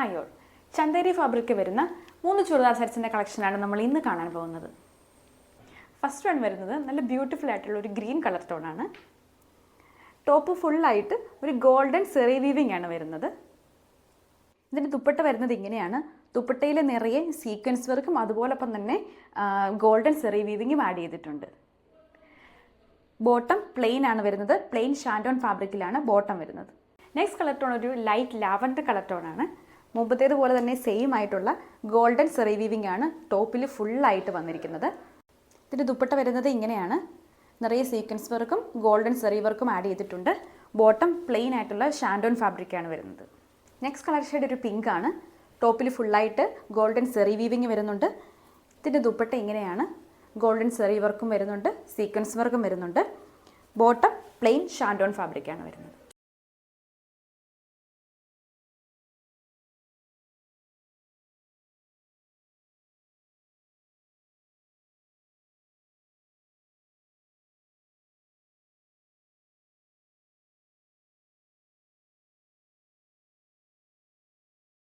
Hi all, Chanderi fabric വരുന്ന 3 ചുരിദാർ സെറ്റ്സിൻ്റെ കളക്ഷനാണ് നമ്മൾ ഇന്ന് കാണാൻ പോകുന്നത്. ഫസ്റ്റ് വൺ വരുന്നത് നല്ല ബ്യൂട്ടിഫുൾ ആയിട്ടുള്ള ഒരു ഗ്രീൻ കളർ ടോണാണ്. ടോപ്പ് ഫുള്ളായിട്ട് ഒരു ഗോൾഡൻ സെറി വീവിംഗ് ആണ് വരുന്നത്. ഇതിൻ്റെ ദുപ്പട്ട വരുന്നത് ഇങ്ങനെയാണ്. ദുപ്പട്ടയിൽ നിറയെ സീക്വൻസ് വർക്കും അതുപോലൊപ്പം തന്നെ ഗോൾഡൻ സെറി വീവിങ്ങും ആഡ് ചെയ്തിട്ടുണ്ട്. ബോട്ടം പ്ലെയിൻ ആണ് വരുന്നത്. പ്ലെയിൻ ഷാൻഡോൺ ഫാബ്രിക്കിലാണ് ബോട്ടം വരുന്നത്. നെക്സ്റ്റ് കളർ ടോൺ ഒരു ലൈറ്റ് ലാവൻഡർ കളർ ടോണാണ്. മുമ്പത്തേതുപോലെ തന്നെ സെയിം ആയിട്ടുള്ള ഗോൾഡൻ സെറി വീവിംഗ് ആണ് ടോപ്പിൽ ഫുള്ളായിട്ട് വന്നിരിക്കുന്നത്. ഇതിൻ്റെ ദുപ്പട്ട വരുന്നത് ഇങ്ങനെയാണ്. നിറയെ സീക്വൻസ് വർക്കും ഗോൾഡൻ സെറി വർക്കും ആഡ് ചെയ്തിട്ടുണ്ട്. ബോട്ടം പ്ലെയിൻ ആയിട്ടുള്ള ഷാൻഡോൺ ഫാബ്രിക്കാണ് വരുന്നത്. നെക്സ്റ്റ് കളർ ഷെയ്ഡ് ഒരു പിങ്ക് ആണ്. ടോപ്പിൽ ഫുള്ളായിട്ട് ഗോൾഡൻ സെറി വീവിംഗ് വരുന്നുണ്ട്. ഇതിൻ്റെ ദുപ്പട്ട ഇങ്ങനെയാണ്. ഗോൾഡൻ സെറി വർക്കും വരുന്നുണ്ട്, സീക്വൻസ് വർക്കും വരുന്നുണ്ട്. ബോട്ടം പ്ലെയിൻ ഷാൻഡോൺ ഫാബ്രിക്കാണ് വരുന്നത്.